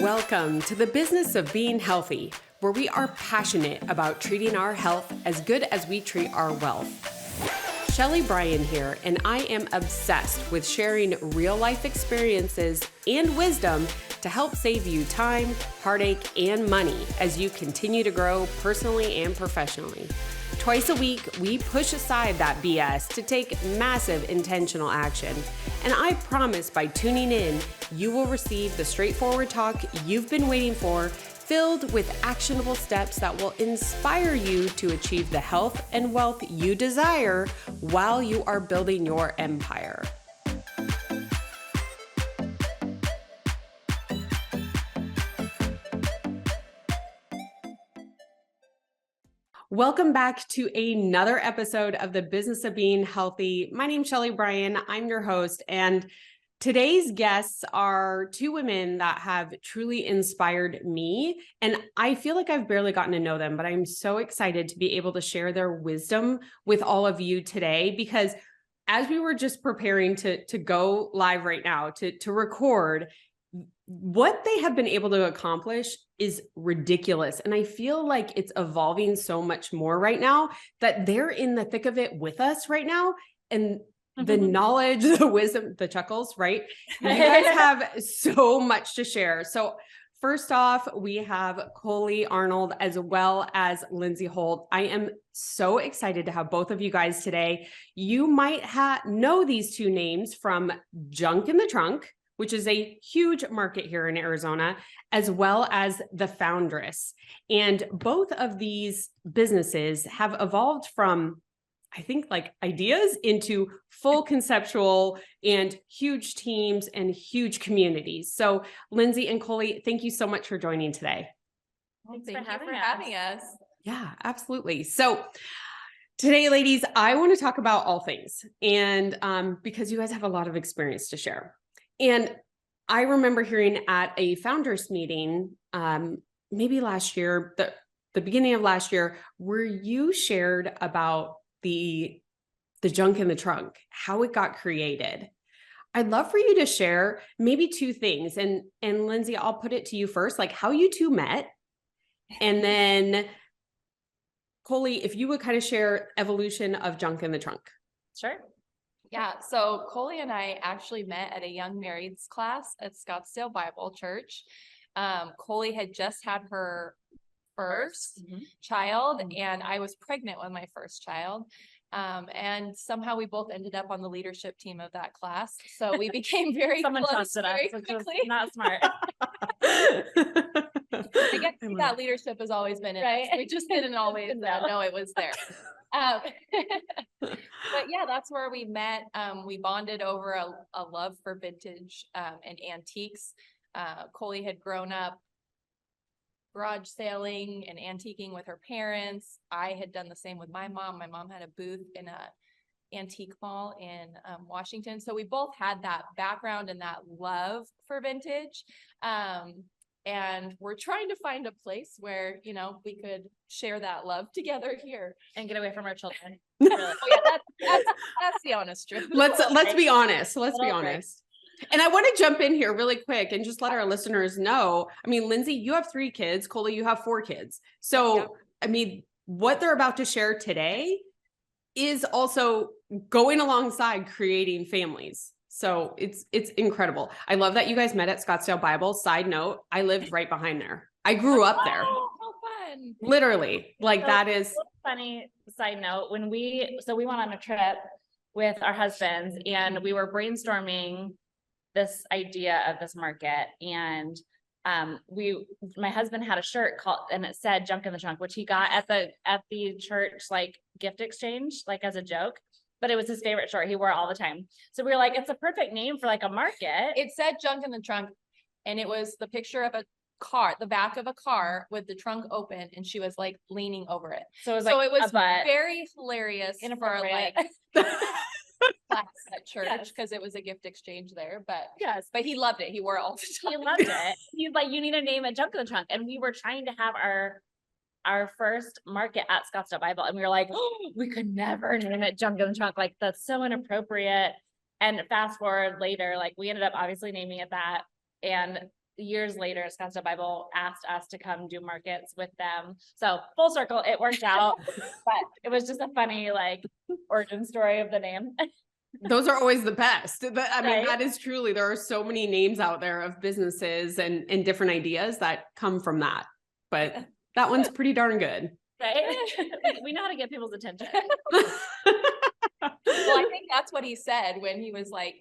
Welcome to the business of being healthy, where we are passionate about treating our health as good as we treat our wealth. Sheley Bryan here, and I am obsessed with sharing real life experiences and wisdom to help save you time, heartache, and money as you continue to grow personally and professionally. Twice a week, we push aside that BS to take massive intentional action. And I promise by tuning in, you will receive the straightforward talk you've been waiting for, filled with actionable steps that will inspire you to achieve the health and wealth you desire while you are building your empire. Welcome back to another episode of the Business of Being Healthy. My name's Sheley Bryan. I'm your host, and today's guests are two women that have truly inspired me, and I feel like I've barely gotten to know them, but I'm so excited to be able to share their wisdom with all of you today, because as we were just preparing to go live right now, to record, what they have been able to accomplish is ridiculous. And I feel like it's evolving so much more right now that they're in the thick of it with us right now. And the knowledge, the wisdom, the chuckles, right? You guys have so much to share. So first off, we have Coley Arnold as well as Lindsay Holt. I am so excited to have both of you guys today. You might know these two names from Junk in the Trunk, which is a huge market here in Arizona, as well as the Foundress. And both of these businesses have evolved from, I think, like ideas into full conceptual and huge teams and huge communities. So Lindsay and Coley, thank you so much for joining today. Thanks for having us. Yeah, absolutely. So today, ladies, I want to talk about all things, and because you guys have a lot of experience to share. And I remember hearing at a founders meeting, maybe last year, the beginning of last year, where you shared about the junk in the trunk, how it got created. I'd love for you to share maybe two things. And Lindsay, I'll put it to you first, like how you two met. And then Coley, if you would kind of share evolution of junk in the trunk. Sure. Yeah, so Coley and I actually met at a young marrieds class at Scottsdale Bible Church. Coley had just had her first child, and I was pregnant with my first child. And somehow we both ended up on the leadership team of that class. So we became very Someone close trusted us, very which quickly. was not smart. I guess that leadership has always been in us. We just didn't always know it was there. But yeah, that's where we met. We bonded over a love for vintage and antiques. Coley had grown up garage sailing and antiquing with her parents. I had done the same with my mom. My mom had a booth in a antique mall in Washington. So we both had that background and that love for vintage. And we're trying to find a place where, you know, we could share that love together here And get away from our children. Really. Oh yeah, that's the honest truth. Let's be honest. Let's be honest. And I want to jump in here really quick and just let our listeners know. I mean, Lindsay, you have 3 kids. Coley, you have 4 kids. So, yeah. I mean, what they're about to share today is also going alongside creating families. So it's incredible. I love that you guys met at Scottsdale Bible. Side note, I lived right behind there. I grew up there. Oh, how fun. Literally. Like So, that is funny side note. When we went on a trip with our husbands and we were brainstorming this idea of this market, and my husband had a shirt and it said junk in the trunk, which he got at the church, like gift exchange, like as a joke. But it was his favorite shirt. He wore it all the time. So we were like, it's a perfect name for like a market. It said junk in the trunk, and it was the picture of a car, the back of a car with the trunk open, and she was like leaning over it. So it was very hilarious for like class at church because it was a gift exchange there. But yes, but he loved it. He wore it all the time. He loved it. He's like, you need a name at junk in the trunk. And we were trying to have our first market at Scottsdale Bible. And we were like, oh, we could never name it junk in the trunk. Like, that's so inappropriate. And fast forward later, like we ended up obviously naming it that. And years later, Scottsdale Bible asked us to come do markets with them. So full circle, it worked out, but it was just a funny like origin story of the name. Those are always the best. I mean, Right. that is truly, there are so many names out there of businesses and different ideas that come from that. But that one's pretty darn good. Right? We know how to get people's attention. Well, I think that's what he said when he was like,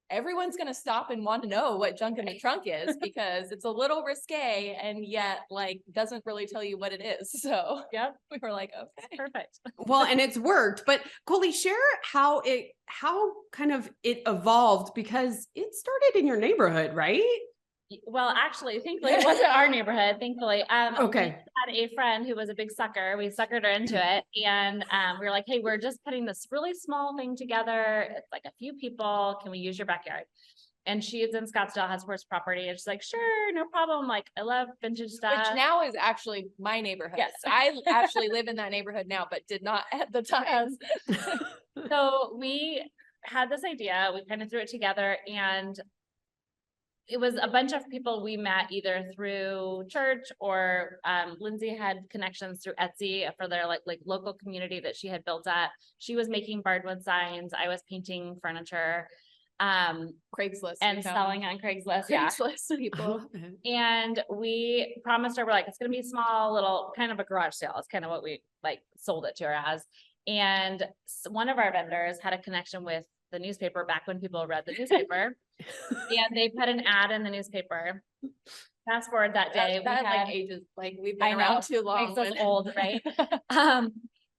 everyone's going to stop and want to know what junk in the trunk is because it's a little risque and yet like doesn't really tell you what it is. So Yep. we were like, okay, Perfect. Well, and it's worked, but Coley, share how kind of it evolved, because it started in your neighborhood, right? Well, actually, thankfully, it wasn't our neighborhood, thankfully. Okay. We had a friend who was a big sucker. We suckered her into it. And we were like, hey, we're just putting this really small thing together. It's like a few people. Can we use your backyard? And she is in Scottsdale, has horse property. And she's like, sure, no problem. Like, I love vintage stuff. which now is actually my neighborhood. Yes. I actually live in that neighborhood now, but did not at the time. So we had this idea. We kind of threw it together, and it was a bunch of people we met either through church or Lindsay had connections through Etsy for their like local community that she had built up. She was making barwood signs. I was painting furniture, Craigslist and we found selling on Craigslist. Yeah. Craigslist people. And we promised her, we're like, it's going to be small, little kind of a garage sale. It's kind of what we like sold it to her as. And one of our vendors had a connection with the newspaper back when people read the newspaper. And they put an ad in the newspaper. Fast forward that day, That we had like ages, like we've I been know, around too long. makes us old, right?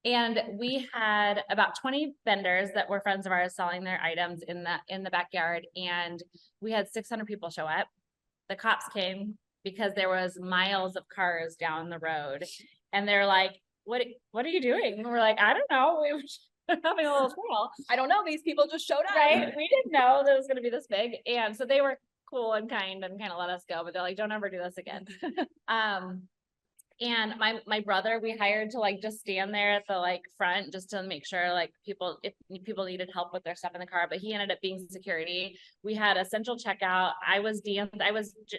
And we had about 20 vendors that were friends of ours selling their items in the backyard, and we had 600 people show up. The cops came because there was miles of cars down the road, and they're like, "What are you doing?" And we're like, "I don't know. We were having a little sale." I don't know. These people just showed up. Right? We didn't know that it was going to be this big. And so they were cool and kind and kind of let us go, but they're like, don't ever do this again. And my brother, we hired to like just stand there at the like front just to make sure like if people needed help with their stuff in the car, but he ended up being security. We had a central checkout. I was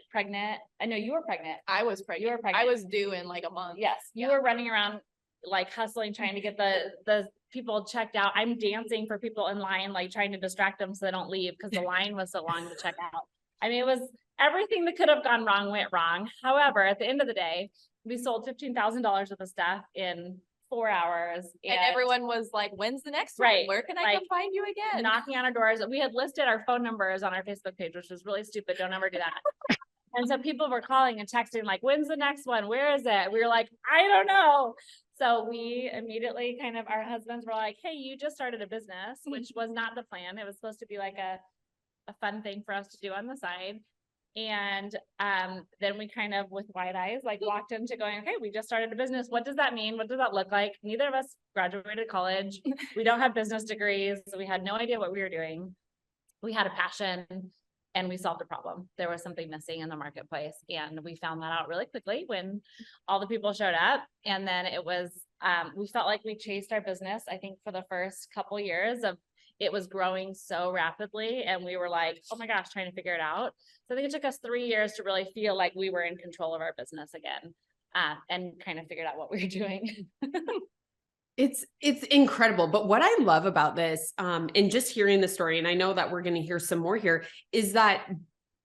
pregnant. I know you were pregnant. I was pregnant. You were pregnant. I was due in like a month. Yes. You were running around like hustling, trying to get the people checked out. I'm dancing for people in line, like trying to distract them so they don't leave because the line was so long to check out. I mean, it was everything that could have gone wrong went wrong. However, at the end of the day, we sold $15,000 worth of stuff in 4 hours. And everyone was like, when's the next Right. one? Where can I Like, come find you again? knocking on our doors. We had listed our phone numbers on our Facebook page, which was really stupid. Don't ever do that. And so people were calling and texting like, when's the next one? Where is it? We were like, I don't know. So we immediately our husbands were like, hey, you just started a business, which was not the plan. It was supposed to be like a fun thing for us to do on the side. And then we kind of with wide eyes, like walked into going, okay, we just started a business. What does that mean? What does that look like? Neither of us graduated college. We don't have business degrees. So we had no idea what we were doing. We had a passion and we solved a problem. There was something missing in the marketplace. And we found that out really quickly when all the people showed up. And then it was, we felt like we chased our business, I think for the first couple years of it was growing so rapidly. And we were like, oh my gosh, trying to figure it out. So I think it took us 3 years to really feel like we were in control of our business again, and kind of figured out what we were doing. It's incredible. But what I love about this, and just hearing the story, and I know that we're going to hear some more here, is that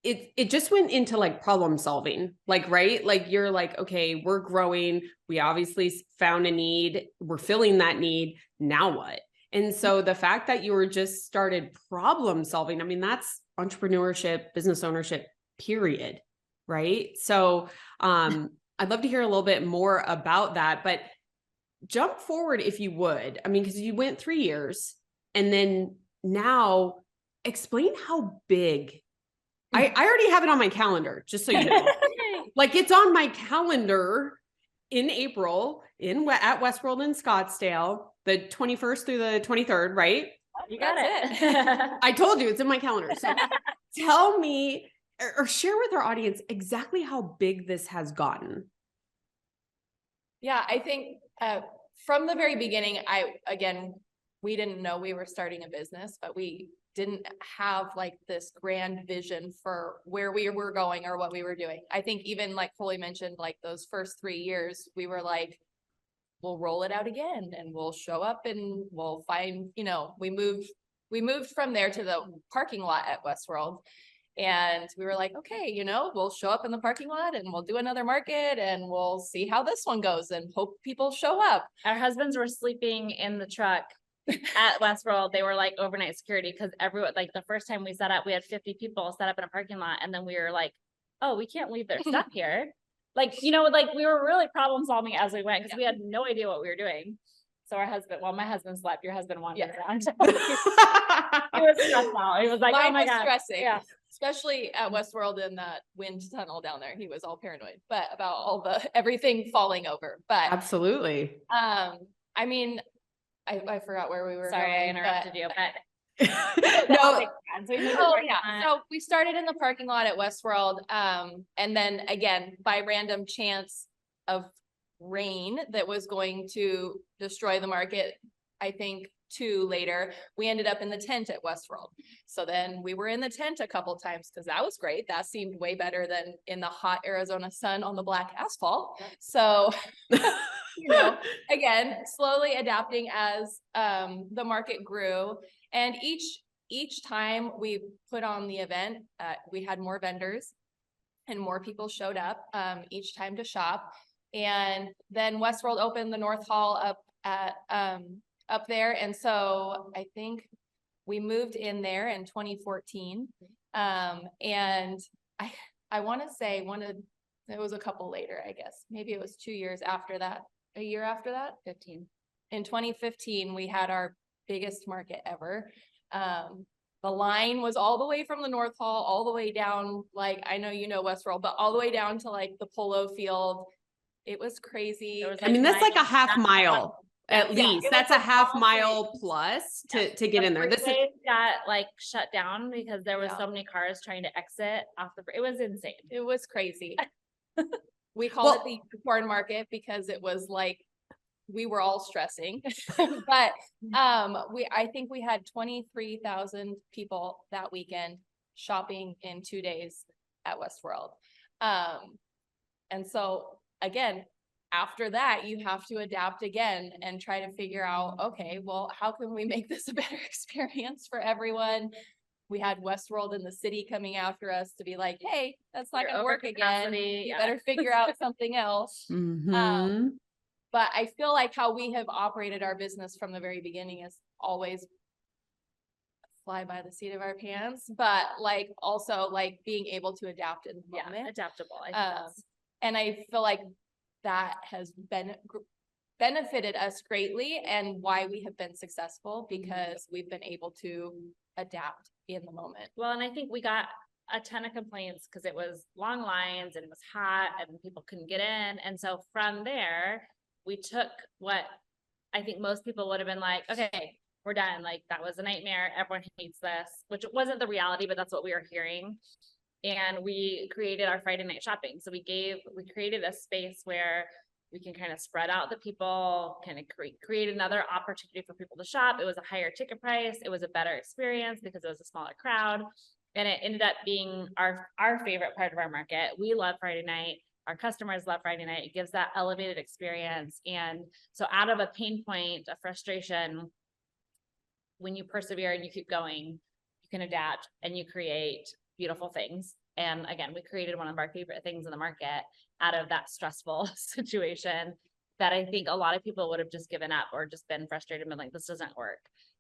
it just went into like problem solving, like, right? Like you're like, okay, we're growing. We obviously found a need. We're filling that need. Now what? And so the fact that you were just started problem solving, I mean, that's entrepreneurship, business ownership, period. Right. So I'd love to hear a little bit more about that, but jump forward if you would. I mean, because you went 3 years and then now explain how big. I already have it on my calendar, just so you know. Like it's on my calendar in April at Westworld in Scottsdale, the 21st through the 23rd, right? You got it. I told you it's in my calendar. So tell me or share with our audience exactly how big this has gotten. Yeah, I think from the very beginning, we didn't know we were starting a business, but we didn't have like this grand vision for where we were going or what we were doing. I think even like Coley mentioned, like those first 3 years, we were like, we'll roll it out again and we'll show up and we'll find, we moved from there to the parking lot at Westworld. And we were like, okay, we'll show up in the parking lot and we'll do another market and we'll see how this one goes and hope people show up. Our husbands were sleeping in the truck at Westworld. They were like overnight security because everyone, like the first time we set up, we had 50 people set up in a parking lot. And then we were like, oh, we can't leave their stuff here. Like, like we were really problem solving as we went because we had no idea what we were doing. So my husband slept, your husband wandered around. He was stressed out. He was like, Mine oh my was God. Stressing. Yeah. Especially at Westworld in that wind tunnel down there. He was all paranoid, but about everything falling over. But absolutely. I mean, I forgot where we were. Sorry, going, I interrupted you, but No. So we started in the parking lot at Westworld. And then again, by random chance of rain that was going to destroy the market, I think 2 later, we ended up in the tent at Westworld. So then we were in the tent a couple times because that was great. That seemed way better than in the hot Arizona sun on the black asphalt. So, again, slowly adapting as the market grew. And each time we put on the event, we had more vendors and more people showed up each time to shop. And then Westworld opened the North Hall up there. And so I think we moved in there in 2014. And I want to say it was a couple later, I guess. Maybe it was 2 years after that, a year after that. 15. In 2015, we had our biggest market ever. The line was all the way from the North Hall, all the way down, like, I know Westworld, but all the way down to like the polo field. It was crazy. I mean, that's like a half mile. At least that's a half mile place. plus to get in there. This is got like shut down because there was so many cars trying to exit off it was insane. It was crazy. We call it the unicorn market because it was like we were all stressing. But I think we had 23,000 people that weekend shopping in 2 days at Westworld. And so again, after that, you have to adapt again and try to figure out, okay, well, how can we make this a better experience for everyone? We had Westworld in the city coming after us to be like, hey, that's not going to work again. You better figure out something else. mm-hmm. But I feel like how we have operated our business from the very beginning is always fly by the seat of our pants, but like also like being able to adapt in the moment. Adaptable. I think and I feel like that has benefited us greatly and why we have been successful because we've been able to adapt in the moment. Well, and I think we got a ton of complaints because it was long lines and it was hot and people couldn't get in. And so from there, we took what I think most people would have been like, okay, we're done. Like that was a nightmare. Everyone hates this, which wasn't the reality, but that's what we were hearing. And we created our Friday night shopping. So we created a space where we can kind of spread out the people, kind of create another opportunity for people to shop. It was a higher ticket price. It was a better experience because it was a smaller crowd. And it ended up being our favorite part of our market. We love Friday night. Our customers love Friday night. It gives that elevated experience. And so out of a pain point, a frustration, when you persevere and you keep going, you can adapt and you create beautiful things. And again, we created one of our favorite things in the market out of that stressful situation that I think a lot of people would have just given up or just been frustrated and been like, this doesn't work.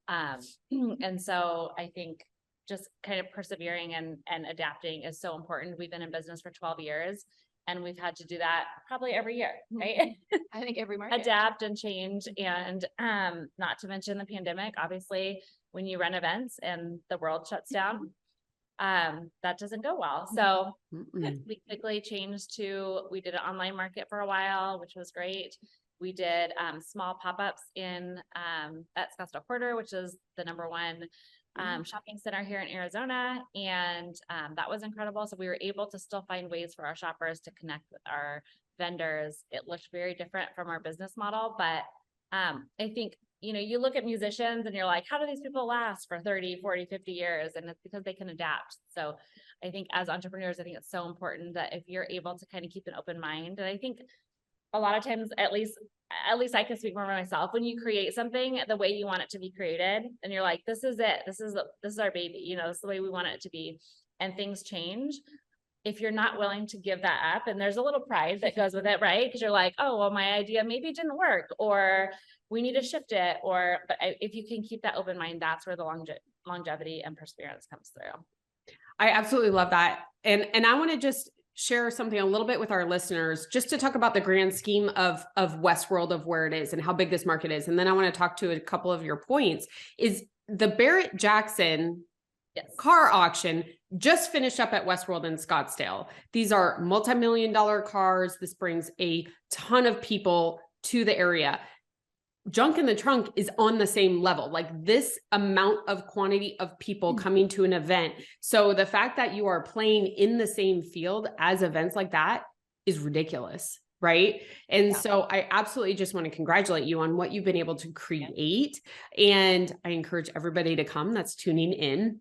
And so I think just kind of persevering and adapting is so important. We've been in business for 12 years and we've had to do that probably every year, right? I think every market. Adapt and change. And not to mention the pandemic, obviously, when you run events and the world shuts down, that doesn't go well. So we quickly changed we did an online market for a while, which was great. We did small pop-ups in at Scottsdale Quarter, which is the #1 shopping center here in Arizona. And that was incredible. So we were able to still find ways for our shoppers to connect with our vendors. It looked very different from our business model, but I think, you look at musicians and you're like, how do these people last for 30, 40, 50 years? And it's because they can adapt. So I think as entrepreneurs, I think it's so important that if you're able to kind of keep an open mind, and I think a lot of times, at least I can speak more for myself, when you create something the way you want it to be created, and you're like, this is it, this is our baby, this is the way we want it to be, and things change. If you're not willing to give that up, and there's a little pride that goes with it, right? Because you're like, oh, well, my idea maybe didn't work, or we need to shift it, but if you can keep that open mind, that's where the longevity and perseverance comes through. I absolutely love that. And I want to just share something a little bit with our listeners, just to talk about the grand scheme of Westworld, of where it is and how big this market is. And then I want to talk to a couple of your points. Is the Barrett-Jackson car auction just finished up at Westworld in Scottsdale. These are multi-million-dollar cars. This brings a ton of people to the area. Junk in the Trunk is on the same level, like this amount of quantity of people coming to an event. So the fact that you are playing in the same field as events like that is ridiculous, right? And so I absolutely just want to congratulate you on what you've been able to create. And I encourage everybody to come that's tuning in.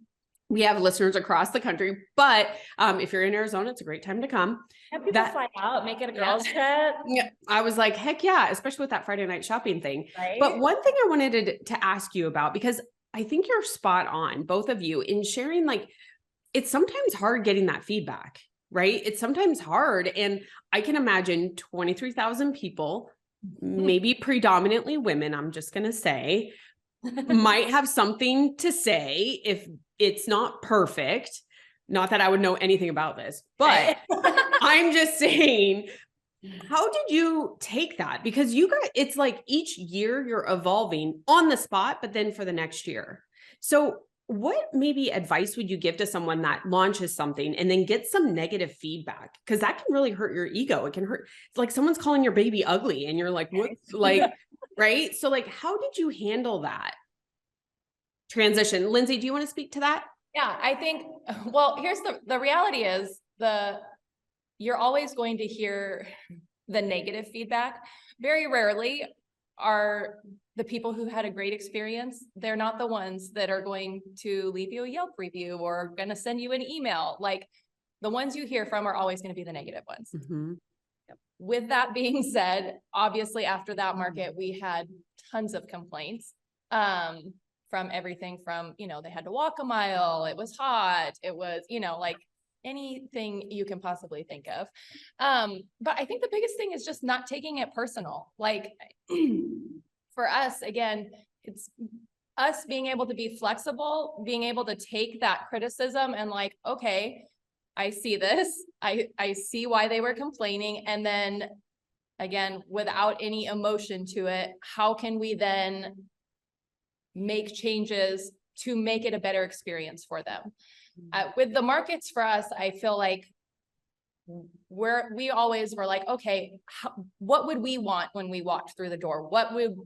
We have listeners across the country, but if you're in Arizona, it's a great time to come. Have people fly out, make it a girls trip. Yeah, I was like, heck yeah, especially with that Friday night shopping thing. Right? But one thing I wanted to ask you about, because I think you're spot on, both of you, in sharing, like, it's sometimes hard getting that feedback, right? It's sometimes hard. And I can imagine 23,000 people, maybe predominantly women, I'm just going to say, might have something to say if it's not perfect. Not that I would know anything about this, but I'm just saying, how did you take that? Because you got, it's like each year you're evolving on the spot, but then for the next year. So what maybe advice would you give to someone that launches something and then gets some negative feedback? Because that can really hurt your ego. It can hurt. It's like someone's calling your baby ugly and you're like, what? Like, right? So like, how did you handle that transition? Lindsay, do you want to speak to that? Yeah, I think, well, here's the reality is you're always going to hear the negative feedback. Very rarely are the people who had a great experience, they're not the ones that are going to leave you a Yelp review or going to send you an email. Like, the ones you hear from are always going to be the negative ones. Mm-hmm. With that being said, obviously after that market, we had tons of complaints. From everything from, they had to walk a mile, it was hot, it was, like anything you can possibly think of. But I think the biggest thing is just not taking it personal. Like for us, again, it's us being able to be flexible, being able to take that criticism and like, okay, I see this, I see why they were complaining. And then again, without any emotion to it, how can we then make changes to make it a better experience for them? With the markets for us, I feel like we always were like, okay, what would we want when we walked through the door?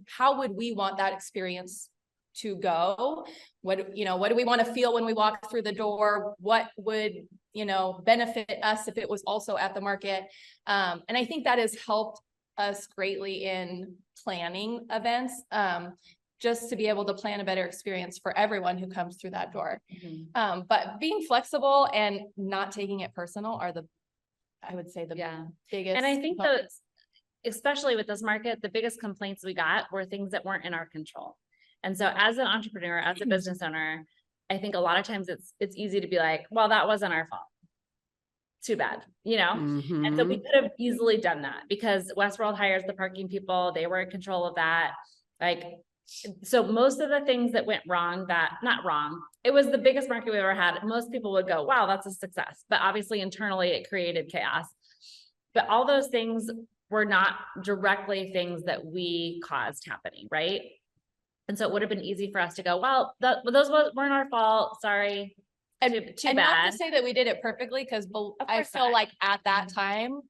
How would we want that experience to go? What do we want to feel when we walk through the door? What would, benefit us if it was also at the market? And I think that has helped us greatly in planning events. Just to be able to plan a better experience for everyone who comes through that door. Mm-hmm. But being flexible and not taking it personal are I would say the biggest. And I think that, especially with this market, the biggest complaints we got were things that weren't in our control. And so as an entrepreneur, as a business owner, I think a lot of times it's easy to be like, well, that wasn't our fault. Too bad, Mm-hmm. And so we could have easily done that because Westworld hires the parking people. They were in control of that. So most of the things that went wrong, not wrong, it was the biggest market we ever had. Most people would go, wow, that's a success. But obviously internally it created chaos. But all those things were not directly things that we caused happening, right? And so it would have been easy for us to go, well, those weren't our fault. Sorry. Too bad. Not to say that we did it perfectly, because I feel like at that time,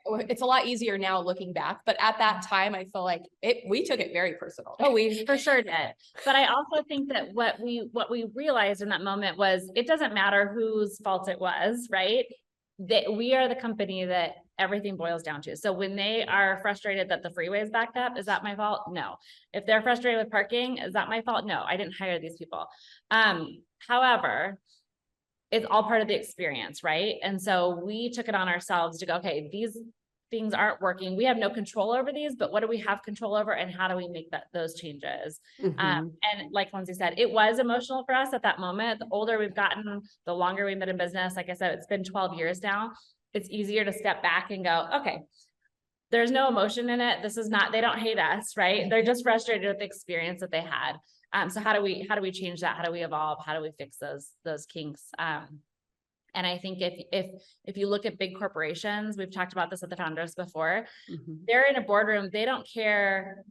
it's a lot easier now looking back, but at that time, I feel like we took it very personal. Oh, we for sure did. But I also think that what we realized in that moment was it doesn't matter whose fault it was, right? That we are the company that everything boils down to. So when they are frustrated that the freeway is backed up, is that my fault? No. If they're frustrated with parking, is that my fault? No, I didn't hire these people. However, it's all part of the experience, right? And so we took it on ourselves to go, okay, these things aren't working. We have no control over these, but what do we have control over, and how do we make those changes? And like Lindsay said, it was emotional for us at that moment. The older we've gotten, the longer we've been in business. Like I said, it's been 12 years now. It's easier to step back and go, okay, there's no emotion in it. This is not, they don't hate us, right? They're just frustrated with the experience that they had. So how do we change that? How do we evolve? How do we fix those kinks? And I think if you look at big corporations, we've talked about this at the Foundress before, they're in a boardroom, they don't care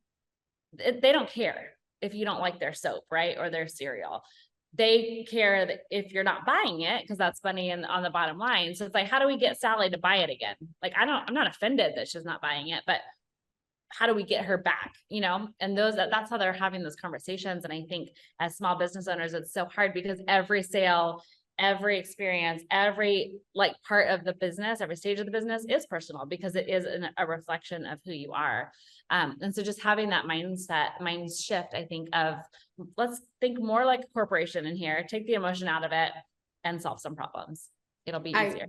if you don't like their soap, right? Or their cereal. They care that if you're not buying it, because that's money on the bottom line. So it's like, how do we get Sally to buy it again? Like, I'm not offended that she's not buying it, but how do we get her back? You know, and that's how they're having those conversations. And I think as small business owners, it's so hard because every sale, every experience, every like part of the business, every stage of the business is personal because it is a reflection of who you are. And so just having that mind shift, I think of, let's think more like a corporation in here, take the emotion out of it and solve some problems. It'll be easier.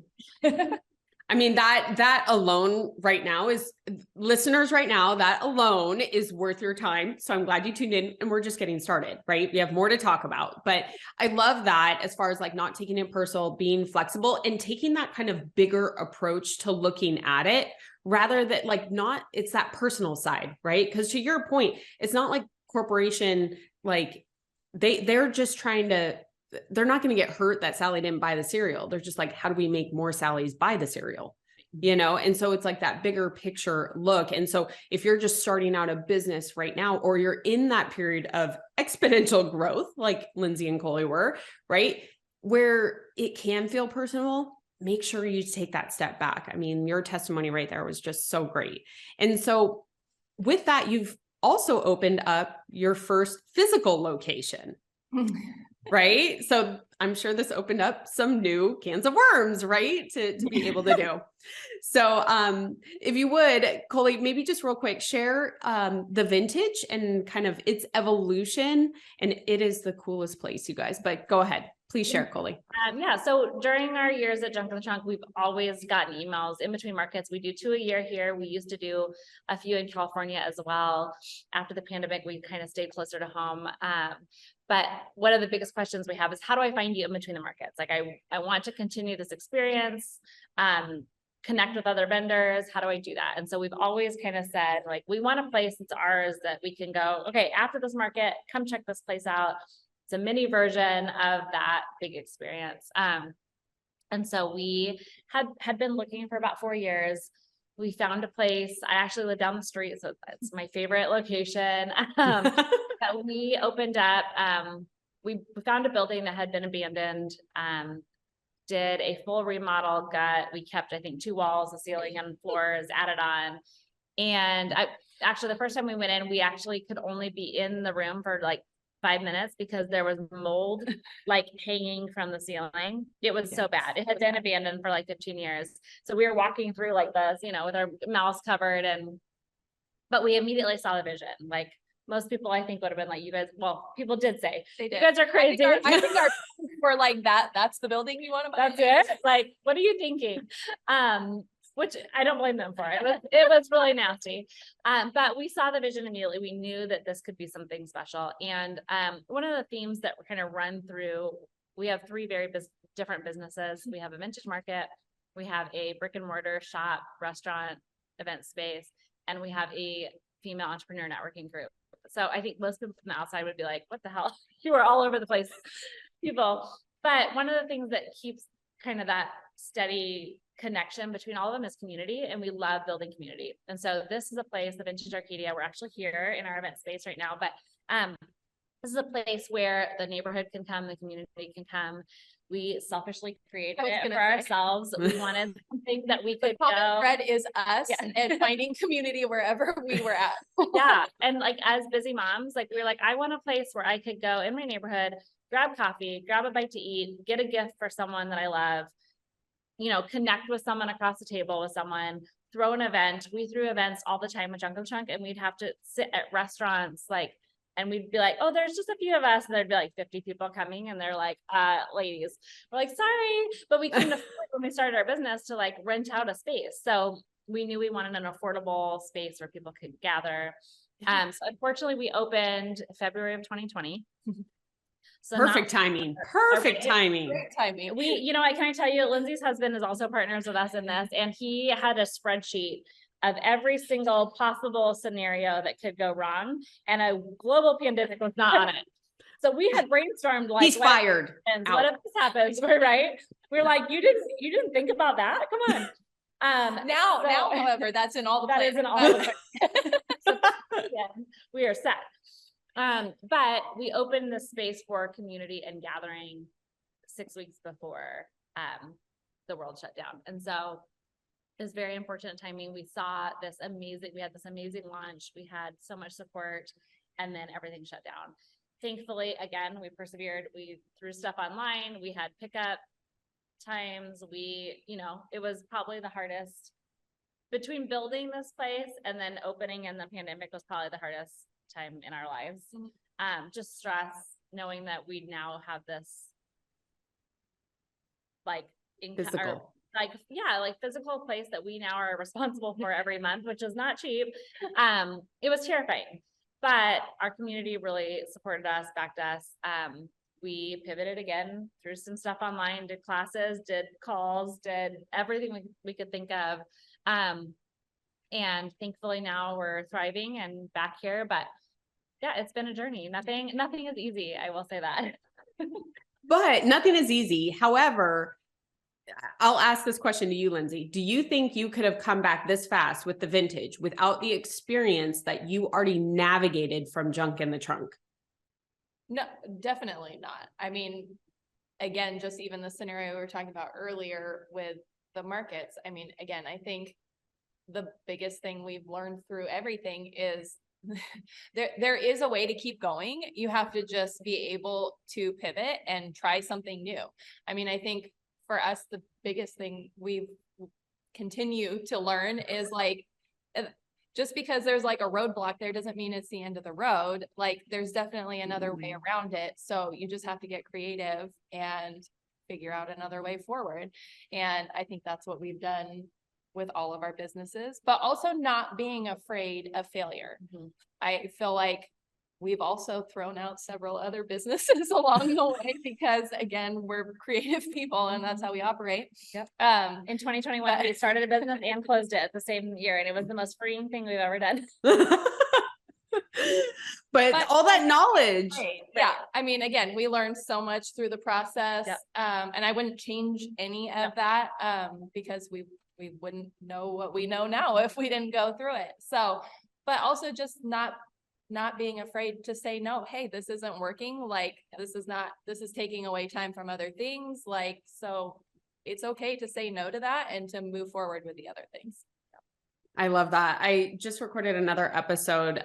I mean, that alone right now is, listeners right now, that alone is worth your time. So I'm glad you tuned in, and we're just getting started, right? We have more to talk about, but I love that as far as like not taking it personal, being flexible and taking that kind of bigger approach to looking at it rather than like it's that personal side, right? Because to your point, it's not like corporation, like they're just trying to, they're not going to get hurt that Sally didn't buy the cereal. They're just like, how do we make more Sallys buy the cereal? You know? And so it's like that bigger picture look. And so if you're just starting out a business right now, or you're in that period of exponential growth, like Lindsay and Coley were, right? Where it can feel personal, make sure you take that step back. I mean, your testimony right there was just so great. And so with that, you've also opened up your first physical location. Right. So I'm sure this opened up some new cans of worms, right? To be able to do. So if you would, Coley, maybe just real quick, share the Vintage and kind of its evolution. And it is the coolest place, you guys, but go ahead. Please share, Coley. Yeah. So during our years at Junk in the Trunk, we've always gotten emails in between markets. We do 2 a year here. We used to do a few in California as well. After the pandemic, we kind of stayed closer to home. But one of the biggest questions we have is, how do I find you in between the markets? Like I want to continue this experience, connect with other vendors. How do I do that? And so we've always kind of said, like, we want a place that's ours that we can go, okay, after this market, come check this place out. It's a mini version of that big experience. And so we had been looking for about 4 years. We found a place. I actually live down the street, so it's my favorite location. That we opened up. We found a building that had been abandoned. Did a full remodel, we kept, I think, 2 walls, a ceiling and floors added on. And actually the first time we went in, we actually could only be in the room for like 5 minutes because there was mold like hanging from the ceiling. It was so bad. It had been abandoned for like 15 years. So we were walking through like this, you know, with our mouths covered, but we immediately saw the vision. Like most people, I think, would have been like, you guys, well, people did say, you guys are crazy. I think our were like that's the building you want to buy. That's it. Like, what are you thinking? Which I don't blame them for. It was really nasty. But we saw the vision immediately. We knew that this could be something special. And one of the themes that we're kind of run through, we have 3 very different businesses. We have a vintage market, we have a brick and mortar shop, restaurant, event space, and we have a female entrepreneur networking group. So I think most people from the outside would be like, what the hell? You are all over the place, people. But one of the things that keeps kind of that steady connection between all of them is community, and we love building community. And so this is a place, the Vintage Arcadia. We're actually here in our event space right now, but this is a place where the neighborhood can come, the community can come. We selfishly created it for ourselves. We wanted something that we could go. Thread is us and finding community wherever we were at. Yeah, and like as busy moms, like we were like, I want a place where I could go in my neighborhood, grab coffee, grab a bite to eat, get a gift for someone that I love, connect with someone across the table with someone, throw an event. We threw events all the time with Junk and Trunk, and we'd have to sit at restaurants, and we'd be like, oh, there's just a few of us. And there'd be like 50 people coming. And they're like, ladies, we're like, sorry, but we couldn't afford when we started our business to like rent out a space. So we knew we wanted an affordable space where people could gather. So unfortunately we opened February of 2020. So Perfect timing. Perfect timing. Great timing. Can I tell you, Lindsay's husband is also partners with us in this, and he had a spreadsheet of every single possible scenario that could go wrong, and a global pandemic was not on it. So we had brainstormed like, he's fired. What if this happens? Right? We're like, you didn't think about that? Come on. Now, however, that's in all the that plans. is in all the so, yeah, we are set. But we opened the space for community and gathering 6 weeks before the world shut down. And so it was very unfortunate timing. We had this amazing launch. We had so much support, and then everything shut down. Thankfully, again, we persevered. We threw stuff online. We had pickup times. It was probably the hardest between building this place and then opening, and the pandemic was probably the hardest time in our lives. Just stress, knowing that we now have this physical, physical place that we now are responsible for every month, which is not cheap. It was terrifying, but our community really supported us, backed us. We pivoted again, threw some stuff online, did classes, did calls, did everything we could think of. And thankfully now we're thriving and back here, but yeah, it's been a journey. Nothing is easy. I will say that. But nothing is easy. However, I'll ask this question to you, Lindsay. Do you think you could have come back this fast with the Vintage without the experience that you already navigated from Junk in the Trunk? No, definitely not. I mean, again, just even the scenario we were talking about earlier with the markets. I mean, again, I think the biggest thing we've learned through everything is there is a way to keep going. You have to just be able to pivot and try something new. I mean, I think for us, the biggest thing we've continue to learn is just because there's like a roadblock there doesn't mean it's the end of the road. Like there's definitely another way around it. So you just have to get creative and figure out another way forward. And I think that's what we've done with all of our businesses, but also not being afraid of failure. I feel like we've also thrown out several other businesses along the way because again, we're creative people and that's how we operate. Yep. In 2021, we started a business and closed it the same year, and it was the most freeing thing we've ever done. But all that knowledge. Right. Yeah. I mean, again, we learned so much through the process. Yep. And I wouldn't change any of that because we wouldn't know what we know now if we didn't go through it. So, but also just not being afraid to say, no, hey, this isn't working. Like, this is taking away time from other things. Like, so it's okay to say no to that and to move forward with the other things. I love that. I just recorded another episode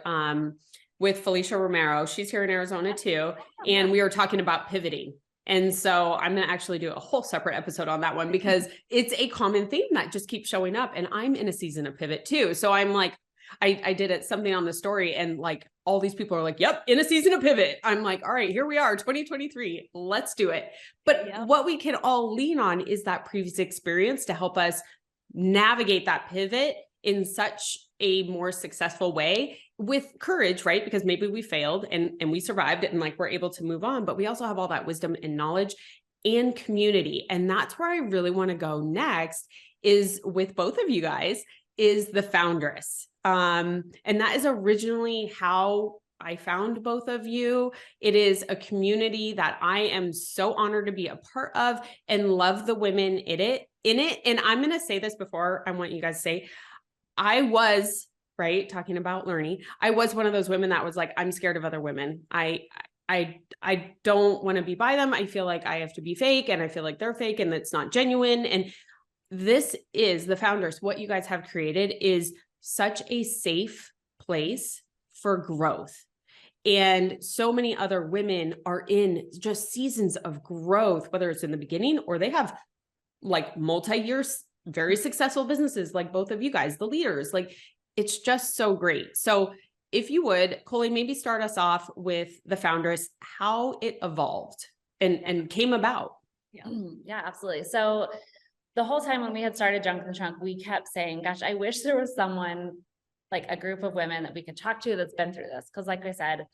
with Felicia Romero. She's here in Arizona too. And we were talking about pivoting. And so I'm going to actually do a whole separate episode on that one because it's a common theme that just keeps showing up. And I'm in a season of pivot too. So I'm like, I did something on the story and like all these people are like, yep, in a season of pivot. I'm like, all right, here we are, 2023, let's do it. But what we can all lean on is that previous experience to help us navigate that pivot in such a more successful way with courage, right? Because maybe we failed and we survived it and like we're able to move on, but we also have all that wisdom and knowledge and community. And that's where I really want to go next is with both of you guys is the Foundress. And that is originally how I found both of you. It is a community that I am so honored to be a part of and love the women in it. And I'm going to say this before I want you guys to say, I was talking about learning. I was one of those women that was like, I'm scared of other women. I don't want to be by them. I feel like I have to be fake and I feel like they're fake and it's not genuine. And this is the Foundress. What you guys have created is such a safe place for growth. And so many other women are in just seasons of growth, whether it's in the beginning or they have like multi-year, very successful businesses, like both of you guys, the leaders, like it's just so great. So if you would, Coley, maybe start us off with the Foundress, how it evolved and came about. Yeah, absolutely. So the whole time when we had started Junk in the Trunk, we kept saying, gosh, I wish there was someone, like a group of women that we could talk to that's been through this. Cause like I said,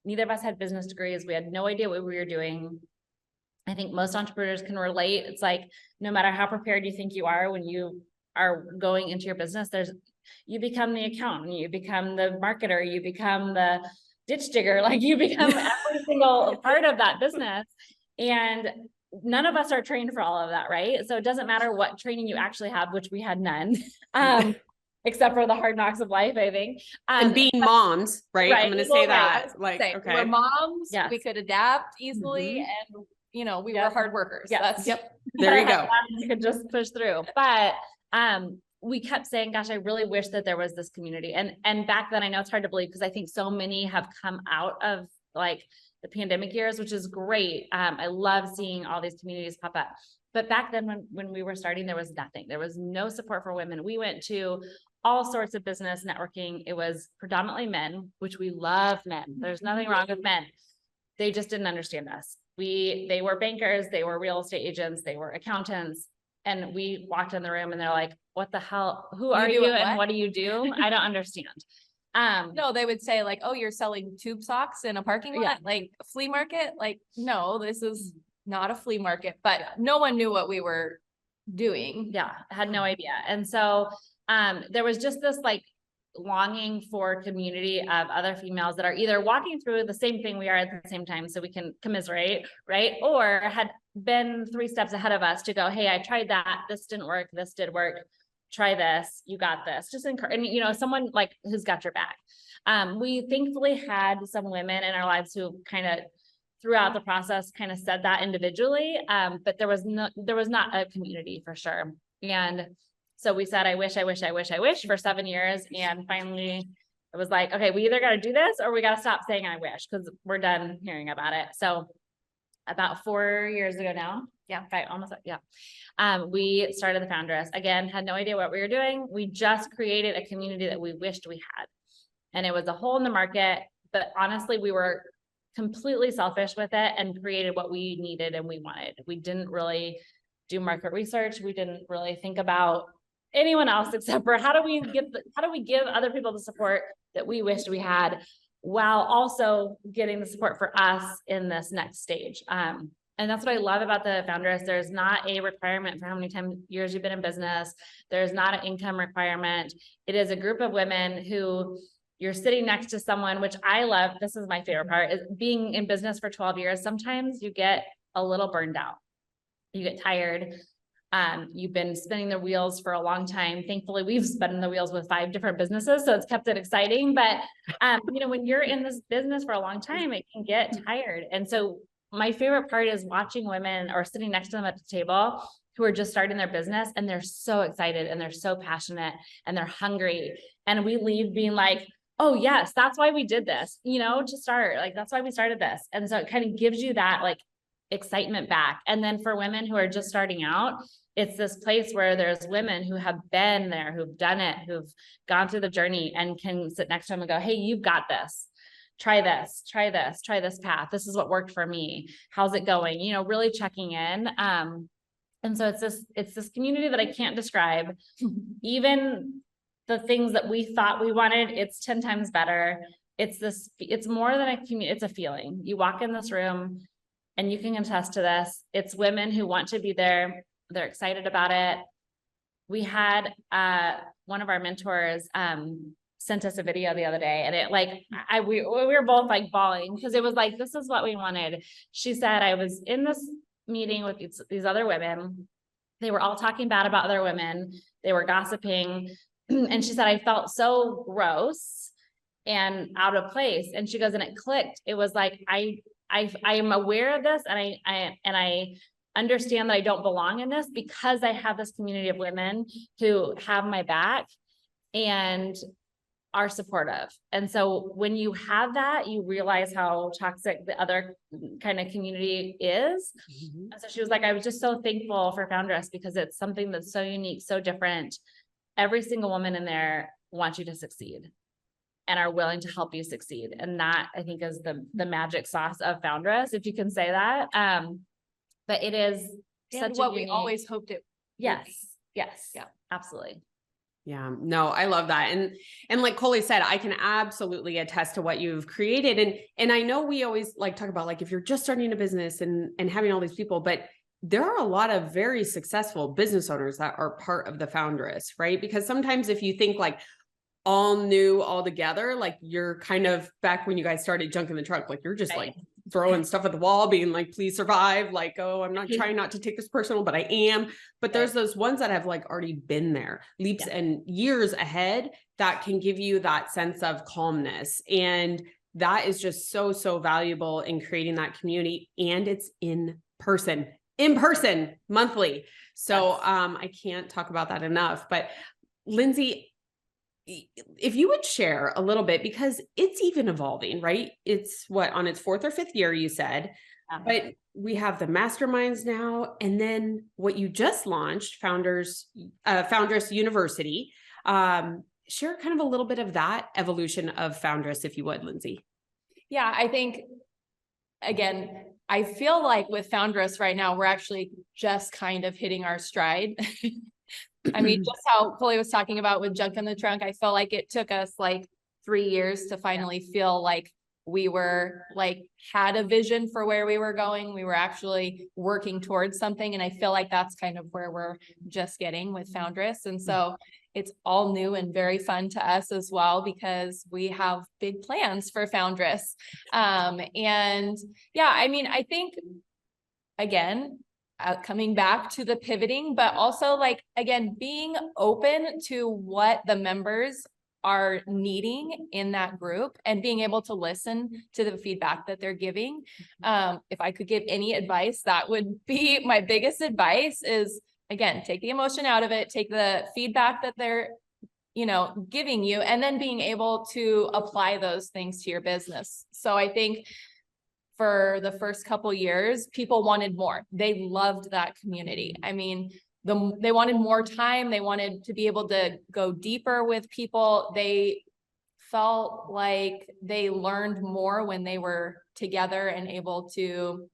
neither of us had business degrees. We had no idea what we were doing. I think most entrepreneurs can relate. It's like, no matter how prepared you think you are, when you are going into your business, you become the accountant, you become the marketer, you become the ditch digger, like you become every single part of that business. And none of us are trained for all of that, right? So it doesn't matter what training you actually have, which we had none, except for the hard knocks of life, I think. And being moms, right? I'm going to say that. Like, okay. We're moms. Yes. We could adapt easily, and we were hard workers. Yes. Yep. There you go. You could just push through. But we kept saying, gosh, I really wish that there was this community. And back then, I know it's hard to believe because I think so many have come out of like the pandemic years, which is great. I love seeing all these communities pop up. But back then when we were starting, there was nothing. There was no support for women. We went to all sorts of business networking. It was predominantly men, which we love men. There's nothing wrong with men. They just didn't understand us. They were bankers, they were real estate agents, they were accountants. And we walked in the room and they're like, what the hell, who are you and what do you do? I don't understand. No, they would say like, oh, you're selling tube socks in a parking lot, like a flea market. Like, no, this is not a flea market, but no one knew what we were doing. Yeah, I had no idea. And so there was just this like longing for community of other females that are either walking through the same thing we are at the same time so we can commiserate, right? Or had been 3 steps ahead of us to go, hey, I tried that, this didn't work, this did work, try this, you got this. Just encourage, and someone like who's got your back. We thankfully had some women in our lives who kind of throughout the process kind of said that individually, but there was not a community for sure. And so we said, I wish for 7 years. And finally it was like, okay, we either got to do this or we got to stop saying I wish, because we're done hearing about it. So about 4 years ago now, we started the Foundress. Again, had no idea what we were doing. We just created a community that we wished we had. And it was a hole in the market, but honestly, we were completely selfish with it and created what we needed and we wanted. We didn't really do market research. We didn't really think about anyone else except for how do we give other people the support that we wished we had, while also getting the support for us in this next stage. And that's what I love about the Foundress. There's not a requirement for how many years you've been in business. There's not an income requirement. It is a group of women who you're sitting next to someone, which I love. This is my favorite part, is being in business for 12 years. Sometimes you get a little burned out. You get tired. You've been spinning the wheels for a long time. Thankfully, we've spun the wheels with 5 different businesses, so it's kept it exciting. But when you're in this business for a long time, it can get tired. And so my favorite part is watching women or sitting next to them at the table who are just starting their business, and they're so excited and they're so passionate and they're hungry. And we leave being like, oh yes, that's why we did this, to start, like, that's why we started this. And so it kind of gives you that like excitement back. And then for women who are just starting out, it's this place where there's women who have been there, who've done it, who've gone through the journey and can sit next to them and go, hey, you've got this. Try this, try this, try this path. This is what worked for me. How's it going? Really checking in. And so it's this community that I can't describe. Even the things that we thought we wanted, it's 10 times better. It's more than a community, it's a feeling. You walk in this room and you can attest to this. It's women who want to be there. They're excited about it. We had one of our mentors sent us a video the other day, and it we were both like bawling because it was like, this is what we wanted. She said, I was in this meeting with these other women. They were all talking bad about other women. They were gossiping. And she said, I felt so gross and out of place. And she goes, and it clicked. It was like, I am aware of this, and I understand that I don't belong in this because I have this community of women who have my back. And are supportive. And so when you have that, you realize how toxic the other kind of community is. Mhm. And so she was like, I was just so thankful for Foundress because it's something that's so unique, so different. Every single woman in there wants you to succeed and are willing to help you succeed. And that, I think, is the magic sauce of Foundress, if you can say that. But it is And such what a we unique, always hoped it. yes, yes, Yeah. absolutely. Yeah, no, I love that. And like Coley said, I can absolutely attest to what you've created. And I know we always like talk about like if you're just starting a business and having all these people, but there are a lot of very successful business owners that are part of the Foundress, right? Because sometimes if you think like all new all together, like you're kind of back when you guys started Junk in the Trunk, like you're just Right. like throwing stuff at the wall, being like, please survive. Like, oh, I'm not trying not to take this personal, but I am. But there's those ones that have like already been there, leaps and years ahead, that can give you that sense of calmness. And that is just so, so valuable in creating that community. And it's in person monthly. So I can't talk about that enough. But Lindsay, if you would share a little bit, because it's even evolving, right? It's what, on its 4th or 5th year, you said, but we have the masterminds now. And then what you just launched, Foundress University. Share kind of a little bit of that evolution of Foundress, if you would, Lindsay. Yeah, I think, again, I feel like with Foundress right now, we're actually just kind of hitting our stride. I mean, just how Coley was talking about with Junk in the Trunk, I felt like it took us like 3 years to finally feel like we were like had a vision for where we were going. We were actually working towards something. And I feel like that's kind of where we're just getting with Foundress. And so it's all new and very fun to us as well, because we have big plans for Foundress. And yeah, I mean, I think, again, coming back to the pivoting, but also like, again, being open to what the members are needing in that group and being able to listen to the feedback that they're giving. If I could give any advice, that would be my biggest advice is, again, take the emotion out of it, take the feedback that they're, giving you, and then being able to apply those things to your business. So I think for the first couple years, people wanted more. They loved that community. I mean, they wanted more time. They wanted to be able to go deeper with people. They felt like they learned more when they were together and able to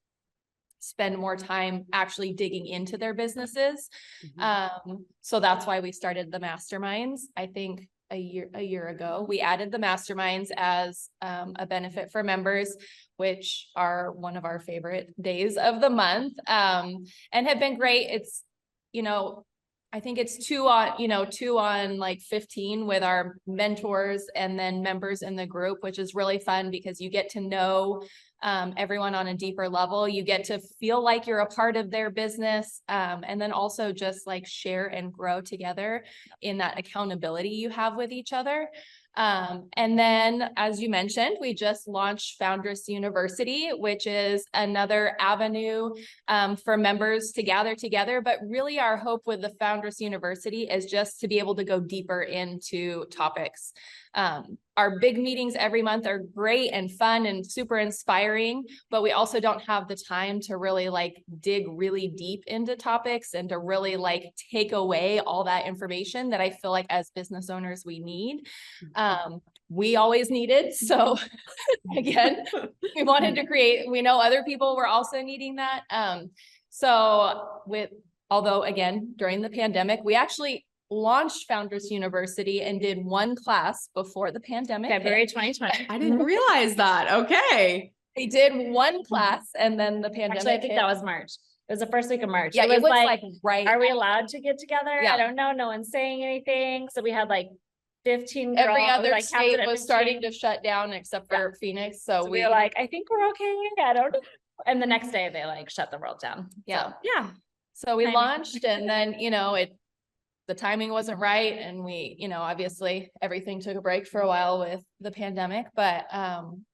spend more time actually digging into their businesses. So that's why we started the masterminds. I think a year ago, we added the masterminds as a benefit for members, which are one of our favorite days of the month, and have been great. It's, I think it's 2 on like 15 with our mentors and then members in the group, which is really fun because you get to know everyone on a deeper level. You get to feel like you're a part of their business, and then also just like share and grow together in that accountability you have with each other. And then, as you mentioned, we just launched Foundress University, which is another avenue for members to gather together. But really our hope with the Foundress University is just to be able to go deeper into topics. Our big meetings every month are great and fun and super inspiring, but we also don't have the time to really like dig really deep into topics and to really like take away all that information that I feel like as business owners we need. We always needed. So again, we wanted to create, we know other people were also needing that. Although again, during the pandemic, we actually launched Foundress University and did 1 class before the pandemic. February 2020. I didn't realize that. Okay. We did 1 class and then the pandemic. Actually, I think that was March. It was the first week of March. Yeah, it was like right. Are we allowed to get together? Yeah. I don't know. No one's saying anything. So we had like 15 girls. Every other like state was starting to shut down except for Phoenix. So we were like, I think we're okay. I don't know. And the next day they like shut the world down. Yeah. So, yeah. So we launched and then, the timing wasn't right. And we, obviously everything took a break for a while with the pandemic, but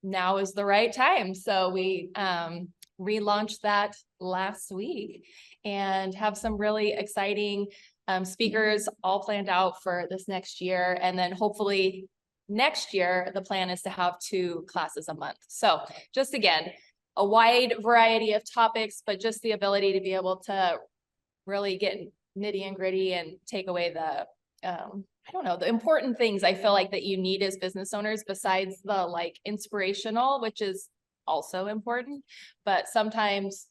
now is the right time. So we relaunched that last week and have some really exciting speakers all planned out for this next year. And then hopefully next year, the plan is to have 2 classes a month. So just again, a wide variety of topics, but just the ability to be able to really get nitty and gritty and take away the, I don't know, the important things I feel like that you need as business owners besides the like inspirational, which is also important. But sometimes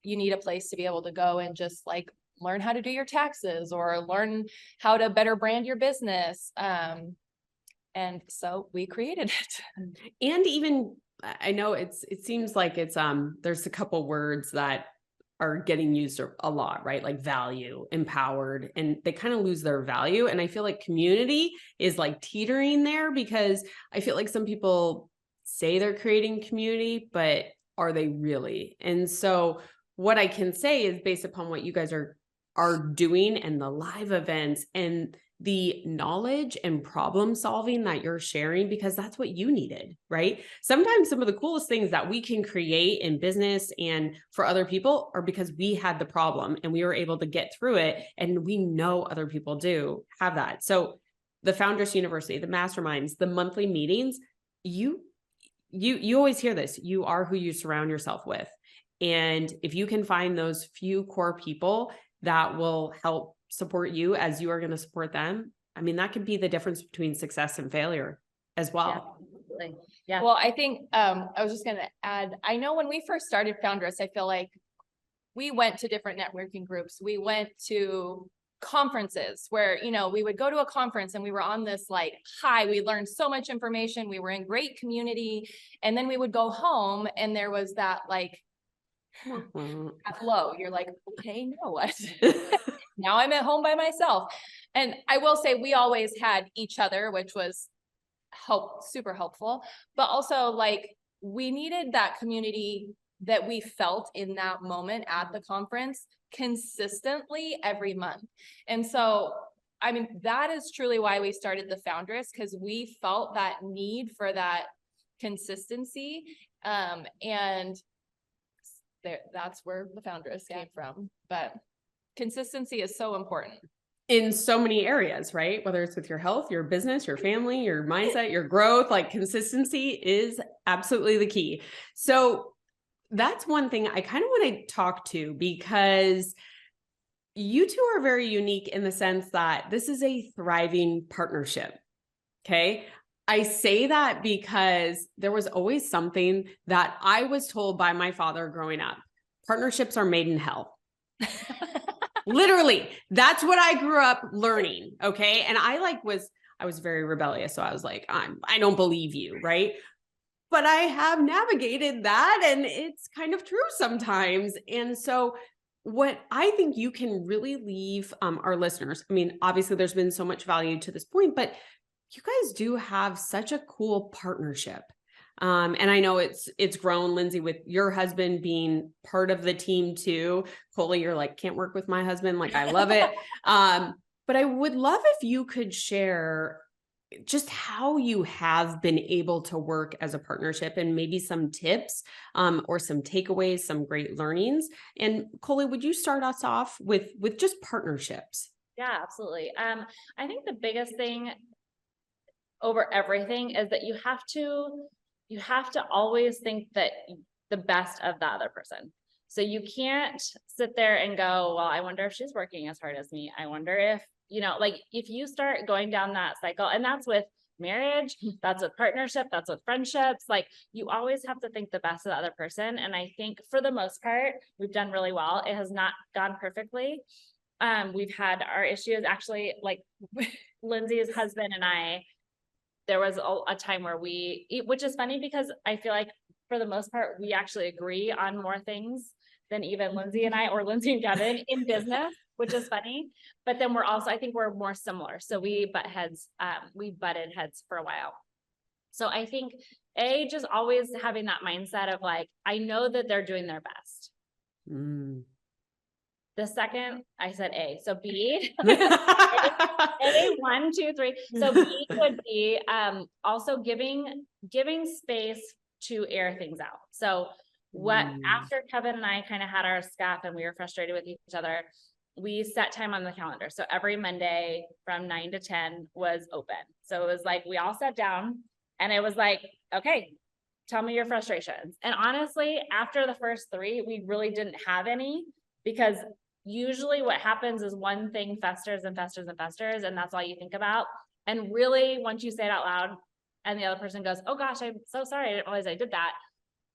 you need a place to be able to go and just like learn how to do your taxes or learn how to better brand your business. And so we created it. And even, I know it seems like it's, there's a couple words that are getting used a lot, right? Like value, empowered, and they kind of lose their value. And I feel like community is like teetering there, because I feel like some people say they're creating community, but are they really? And so what I can say is, based upon what you guys are doing and the live events and the knowledge and problem solving that you're sharing, because that's what you needed, right? Sometimes some of the coolest things that we can create in business and for other people are because we had the problem and we were able to get through it. And we know other people do have that. So the Foundress University, the masterminds, the monthly meetings, you always hear this, you are who you surround yourself with. And if you can find those few core people that will help support you as you are going to support them, I mean, that could be the difference between success and failure as well. Yeah. Yeah. Well, I think, I was just going to add, I know when we first started Foundress, I feel like we went to different networking groups. We went to conferences where, you know, we would go to a conference and we were on this like high, we learned so much information. We were in great community. And then we would go home and there was that like, low, you're like, okay, now what? Now I'm at home by myself. And I will say we always had each other, which was super helpful, but also like we needed that community that we felt in that moment at the conference consistently every month. And so, I mean, that is truly why we started the Foundress, because we felt that need for that consistency. And that's where the Foundress came from. But consistency is so important in so many areas, right? Whether it's with your health, your business, your family, your mindset, your growth, like consistency is absolutely the key. So that's one thing I kind of want to talk to, because you two are very unique in the sense that this is a thriving partnership. Okay. I say that because there was always something that I was told by my father growing up. Partnerships are made in hell. Literally, that's what I grew up learning. Okay. And I was very rebellious. So I was like, I don't believe you. Right. But I have navigated that, and it's kind of true sometimes. And so what I think you can really leave our listeners, I mean, obviously there's been so much value to this point, but you guys do have such a cool partnership. And I know it's grown, Lindsay, with your husband being part of the team too. Coley, you're like, can't work with my husband. Like, I love it. But I would love if you could share just how you have been able to work as a partnership, and maybe some tips or some takeaways, some great learnings. And Coley, would you start us off with just partnerships? Yeah, absolutely. I think the biggest thing over everything is that you have to always think that the best of the other person. So you can't sit there and go, well, I wonder if she's working as hard as me. I wonder if, like if you start going down that cycle, and that's with marriage, that's with partnership, that's with friendships, like you always have to think the best of the other person. And I think for the most part, we've done really well. It has not gone perfectly. We've had our issues, actually, like Lindsay's husband and I, there was a time where which is funny because I feel like for the most part, we actually agree on more things than even Lindsay and I, or Lindsay and Kevin in business, which is funny. But then I think we're more similar. So we butted heads for a while. So I think just always having that mindset of like, I know that they're doing their best. The second I said A, so B, A, 1, 2, 3. So B would be also giving space to air things out. So after Kevin and I kind of had our scuff and we were frustrated with each other, we set time on the calendar. So every Monday from 9 to 10 was open. So it was like, we all sat down and it was like, okay, tell me your frustrations. And honestly, after the first 3, we really didn't have any, because usually what happens is one thing festers and festers and festers, and that's all you think about. And really, once you say it out loud and the other person goes, oh gosh, I'm so sorry, I didn't realize I did that.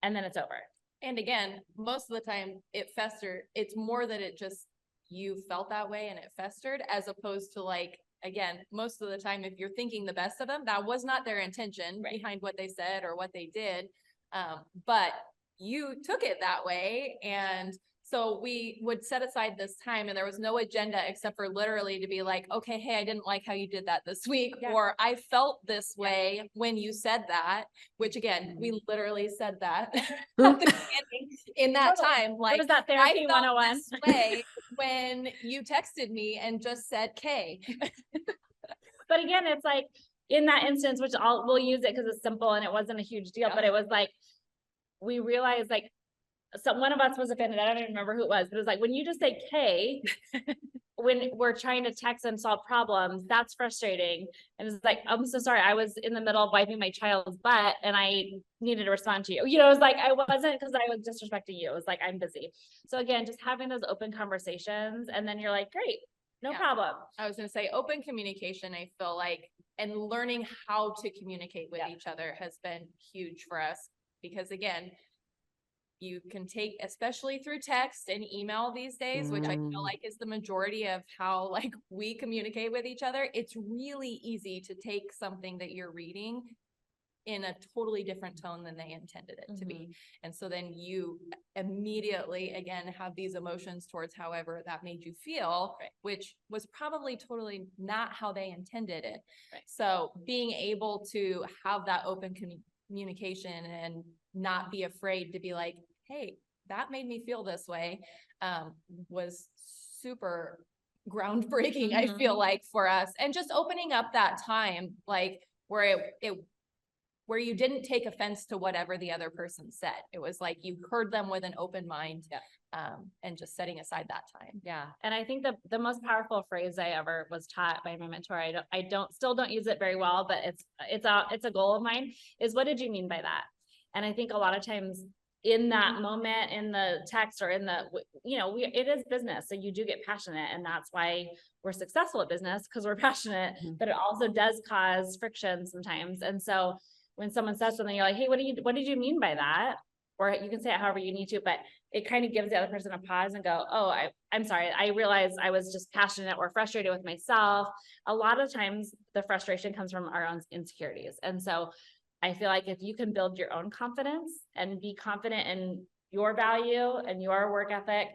And then it's over. And again, most of the time it festered. It's more that it just, you felt that way and it festered, as opposed to like, again, most of the time, if you're thinking the best of them, that was not their intention behind what they said or what they did. But you took it that way. And so we would set aside this time, and there was no agenda except for literally to be like, okay, hey, I didn't like how you did that this week, or I felt this way when you said that, which again, we literally said that at the beginning in that time. Like, what was that therapy I felt 101? this way when you texted me and just said K. But again, it's like in that instance, which we'll use it because it's simple and it wasn't a huge deal, but it was like, we realized like, so one of us was offended. I don't even remember who it was, but it was like, when you just say K, when we're trying to text and solve problems, that's frustrating. And it's like, I'm so sorry. I was in the middle of wiping my child's butt and I needed to respond to you. You know, it was like, I wasn't, because I was disrespecting you. It was like, I'm busy. So again, just having those open conversations, and then you're like, great, no problem. I was going to say open communication, I feel like, and learning how to communicate with each other has been huge for us, because again, you can take, especially through text and email these days, which I feel like is the majority of how like we communicate with each other. It's really easy to take something that you're reading in a totally different tone than they intended it to be. And so then you immediately, again, have these emotions towards however that made you feel, which was probably totally not how they intended it. So being able to have that open communication and not be afraid to be like, hey, that made me feel this way, was super groundbreaking, I feel like, for us. And just opening up that time, like where where you didn't take offense to whatever the other person said. It was like you heard them with an open mind, and just setting aside that time. Yeah. And I think the most powerful phrase I ever was taught by my mentor, I still don't use it very well, but it's a goal of mine, is what did you mean by that? And I think a lot of times in that moment, in the text or in the, it is business. So you do get passionate, and that's why we're successful at business, because we're passionate, but it also does cause friction sometimes. And so when someone says something, you're like, hey, what did you mean by that? Or you can say it however you need to, but it kind of gives the other person a pause and go, oh, I'm sorry. I realized I was just passionate or frustrated with myself. A lot of times the frustration comes from our own insecurities. And so I feel like if you can build your own confidence and be confident in your value and your work ethic,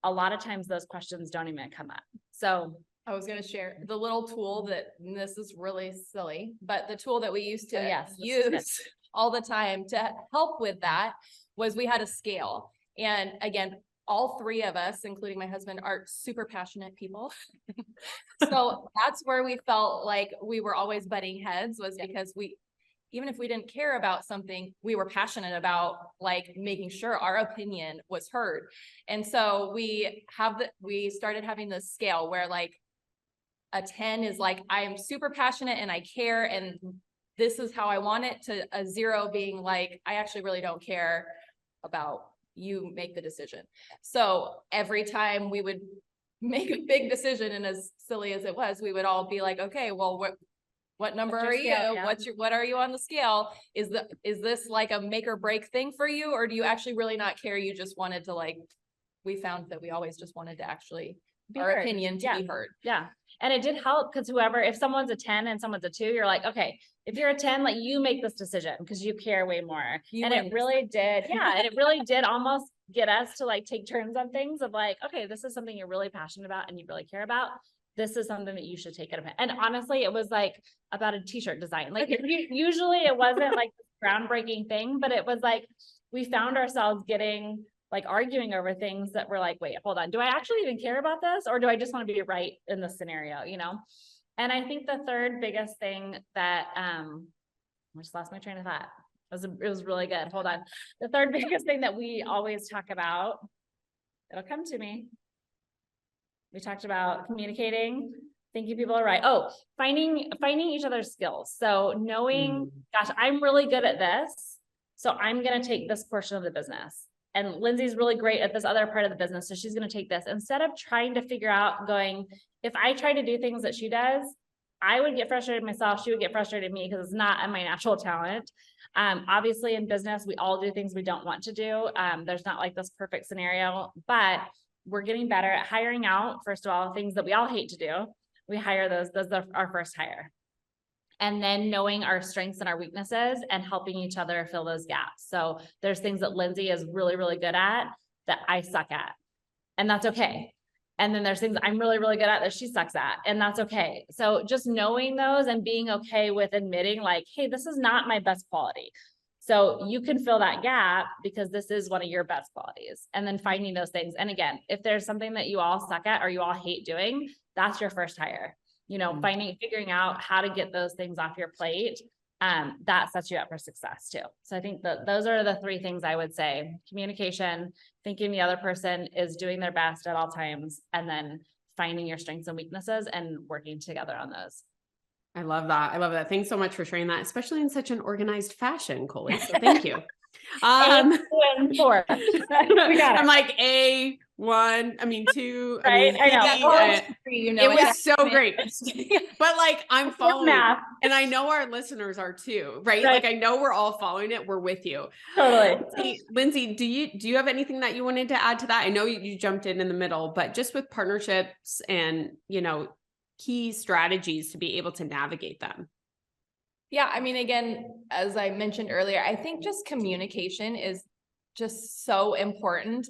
a lot of times those questions don't even come up. So I was going to share the little tool that, and this is really silly, but the tool that we used to use all the time to help with that was we had a scale. And again, all 3 of us, including my husband, are super passionate people. So that's where we felt like we were always butting heads, was because even if we didn't care about something, we were passionate about like making sure our opinion was heard. And so we started having this scale where like a 10 is like, I am super passionate and I care, and this is how I want it, to a 0 being like, I actually really don't care about, you make the decision. So every time we would make a big decision, and as silly as it was, we would all be like, okay, well, what number are you? What are you on the scale? Is this like a make or break thing for you? Or do you actually really not care? You just wanted to we found that we always just wanted to actually our opinion to be heard. Yeah. And it did help, because if someone's a 10 and someone's a 2, you're like, okay, if you're a 10, like you make this decision because you care way more. It really did. Yeah. And it really did almost get us to like take turns on things of like, okay, this is something you're really passionate about and you really care about. This is something that you should take it. And honestly, it was like about a t-shirt design. Like usually it wasn't like this groundbreaking thing, but it was like, we found ourselves getting like arguing over things that were like, wait, hold on. Do I actually even care about this? Or do I just want to be right in this scenario, And I think the third biggest thing that, I just lost my train of thought. It was really good. Hold on. The third biggest thing that we always talk about, it'll come to me. We talked about communicating, thinking people are right. Oh, finding each other's skills. So knowing, gosh, I'm really good at this, so I'm going to take this portion of the business. And Lindsay's really great at this other part of the business, so she's going to take this. Instead of trying to figure out going, if I try to do things that she does, I would get frustrated myself. She would get frustrated at me because it's not my natural talent. Obviously in business, we all do things we don't want to do. There's not like this perfect scenario, but we're getting better at hiring out. First of all, things that we all hate to do. We hire those are our first hire. And then knowing our strengths and our weaknesses and helping each other fill those gaps. So there's things that Lindsay is really, really good at that I suck at, and that's okay. And then there's things I'm really, really good at that she sucks at, and that's okay. So just knowing those and being okay with admitting like, hey, this is not my best quality. So you can fill that gap because this is one of your best qualities, and then finding those things. And again, if there's something that you all suck at or you all hate doing, that's your first hire. Figuring out how to get those things off your plate, that sets you up for success too. So I think that those are the three things I would say: communication, thinking the other person is doing their best at all times, and then finding your strengths and weaknesses and working together on those. I love that. I love that. Thanks so much for sharing that, especially in such an organized fashion, Coley. So thank you. And 4. We got it. I'm like A1, two. Right? I know. It was so great. But like I'm following math. And I know our listeners are too, right? Like I know we're all following it. We're with you. Totally. Lindsay, do you have anything that you wanted to add to that? I know you jumped in the middle, but just with partnerships and, key strategies to be able to navigate them. Yeah. Again, as I mentioned earlier, I think just communication is just so important.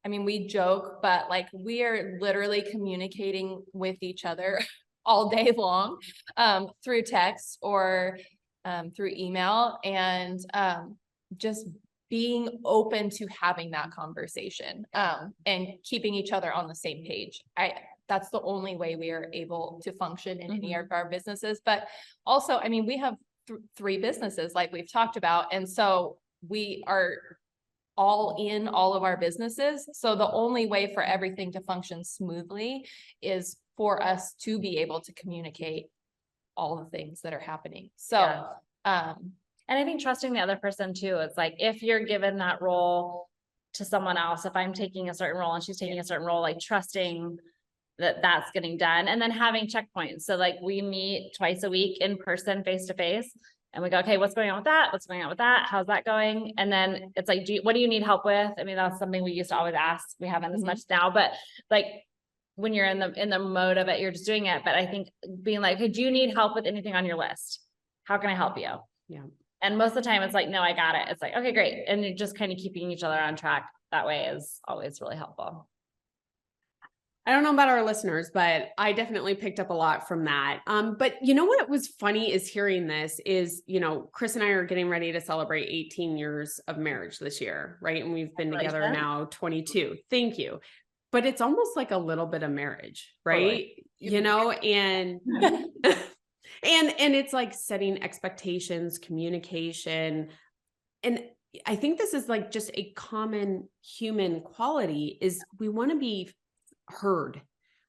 We joke, but like we are literally communicating with each other all day long, through text or, through email, and, just being open to having that conversation, and keeping each other on the same page. That's the only way we are able to function in any of our businesses. But also, we have 3 businesses like we've talked about. And so we are all in all of our businesses. So the only way for everything to function smoothly is for us to be able to communicate all the things that are happening. So, and I think trusting the other person too. It's like, if you're given that role to someone else, if I'm taking a certain role and she's taking a certain role, like trusting that that's getting done, and then having checkpoints. So like we meet twice a week in person, face to face, and we go, okay, what's going on with that? What's going on with that? How's that going? And then it's like, what do you need help with? That's something we used to always ask. We haven't as much now, but like when you're in the mode of it, you're just doing it. But I think being like, hey, do you need help with anything on your list? How can I help you? Yeah. And most of the time it's like, no, I got it. It's like, okay, great. And you're just kind of keeping each other on track that way is always really helpful. I don't know about our listeners, but I definitely picked up a lot from that. But what was funny is hearing this is, Chris and I are getting ready to celebrate 18 years of marriage this year, right? And we've been together now 22. Thank you. But it's almost like a little bit of marriage, right? Totally. And and it's like setting expectations, communication. And I think this is like just a common human quality is we want to be heard.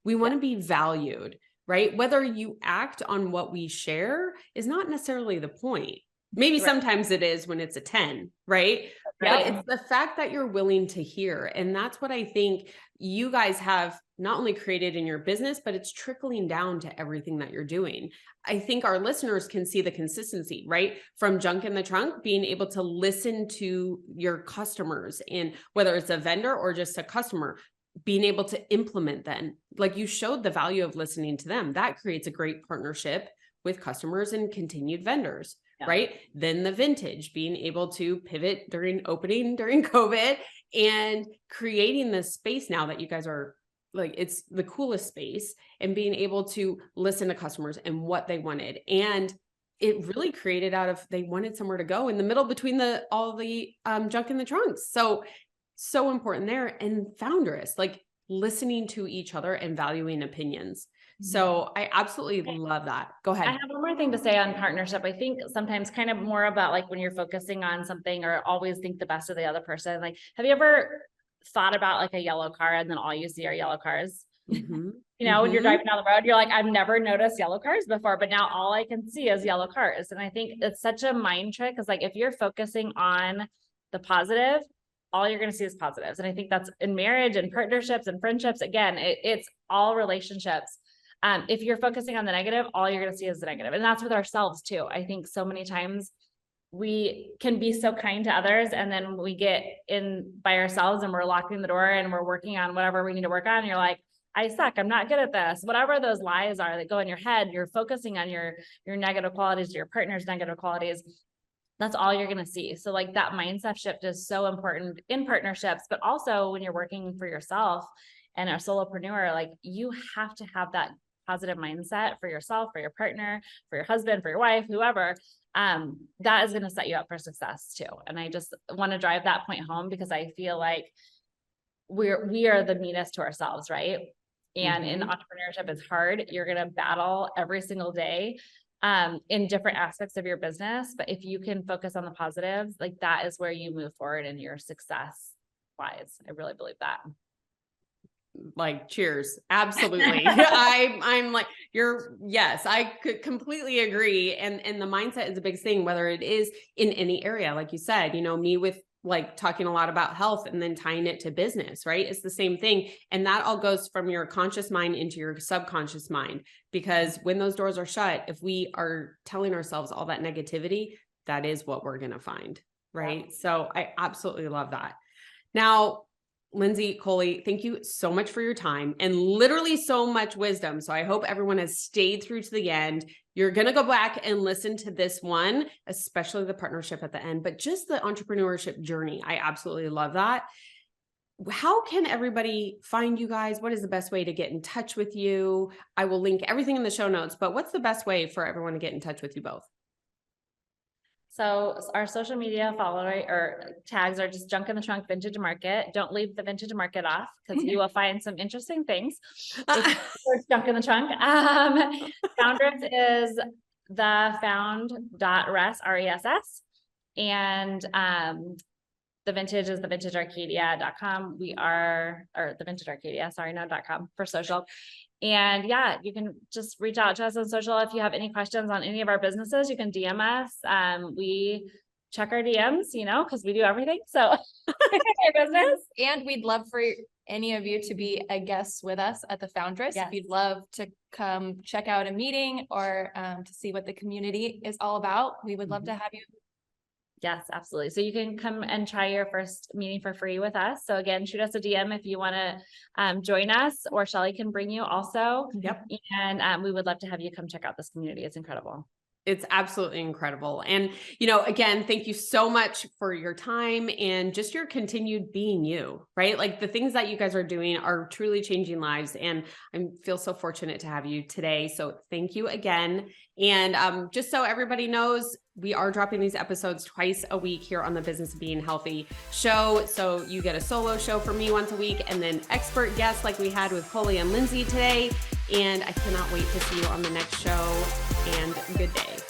We want to be valued, right? Whether you act on what we share is not necessarily the point. Maybe sometimes it is when it's a 10, right? But it's the fact that you're willing to hear. And that's what I think you guys have not only created in your business, but it's trickling down to everything that you're doing. I think our listeners can see the consistency, right? From Junk in the Trunk, being able to listen to your customers, and whether it's a vendor or just a customer, being able to implement then, like you showed the value of listening to them. That creates a great partnership with customers and continued vendors, right? Then the vintage, being able to pivot during COVID and creating this space now that you guys are like, it's the coolest space, and being able to listen to customers and what they wanted. And it really created out of, they wanted somewhere to go in the middle between all the junk in the trunks. So important there. And Foundress, like listening to each other and valuing opinions. So I absolutely love that. Go ahead. I have one more thing to say on partnership. I think sometimes kind of more about like when you're focusing on something or always think the best of the other person. Like, have you ever thought about like a yellow car and then all you see are yellow cars? Mhm. You know, when you're Mhm. driving down the road, you're like, I've never noticed yellow cars before, but now all I can see is yellow cars. And I think it's such a mind trick. Cause like, if you're focusing on the positive, all you're going to see is positives. And I think that's in marriage and partnerships and friendships. Again, it's all relationships. If you're focusing on the negative, all you're going to see is the negative. And that's with ourselves too. I think so many times we can be so kind to others, and then we get in by ourselves and we're locking the door and we're working on whatever we need to work on. And you're like, I suck. I'm not good at this. Whatever those lies are that go in your head, you're focusing on your negative qualities, your partner's negative qualities. That's all you're going to see. So like that mindset shift is so important in partnerships, but also when you're working for yourself and a solopreneur, like you have to have that positive mindset for yourself, for your partner, for your husband, for your wife, whoever. That is going to set you up for success too. And I just want to drive that point home because I feel like we are the meanest to ourselves, right? And in entrepreneurship, it's hard. You're going to battle every single day in different aspects of your business. But if you can focus on the positives, like that is where you move forward in your success wise. I really believe that. Like, cheers. Absolutely. I'm like, yes, I could completely agree. And the mindset is a big thing, whether it is in any area, like you said, me with like talking a lot about health and then tying it to business, right? It's the same thing. And that all goes from your conscious mind into your subconscious mind, because when those doors are shut, if we are telling ourselves all that negativity, that is what we're going to find. Right. Yeah. So I absolutely love that. Now, Lindsay, Coley, thank you so much for your time and literally so much wisdom. So I hope everyone has stayed through to the end. You're going to go back and listen to this one, especially the partnership at the end, but just the entrepreneurship journey. I absolutely love that. How can everybody find you guys? What is the best way to get in touch with you? I will link everything in the show notes, but what's the best way for everyone to get in touch with you both? So our social media follower or tags are just Junk in the Trunk Vintage Market. Don't leave the Vintage Market off because you will find some interesting things. It's Junk in the Trunk. Foundress is the found.res, R-E-S-S. And the vintage is the vintagearcadia.com. Or the Vintage Arcadia, .com for social. And yeah, you can just reach out to us on social. If you have any questions on any of our businesses, you can DM us. We check our DMs, because we do everything. So our business. And we'd love for any of you to be a guest with us at the Foundress. Yes. If you'd love to come check out a meeting or to see what the community is all about, we would love to have you. Yes, absolutely. So you can come and try your first meeting for free with us. So again, shoot us a DM if you want to join us, or Sheley can bring you also. Yep. And we would love to have you come check out this community. It's incredible. It's absolutely incredible. And, again, thank you so much for your time and just your continued being you, right? Like the things that you guys are doing are truly changing lives. And I feel so fortunate to have you today. So thank you again. And just so everybody knows, we are dropping these episodes twice a week here on the Business of Being Healthy show. So you get a solo show from me once a week and then expert guests like we had with Coley and Lindsay today. And I cannot wait to see you on the next show, and good day.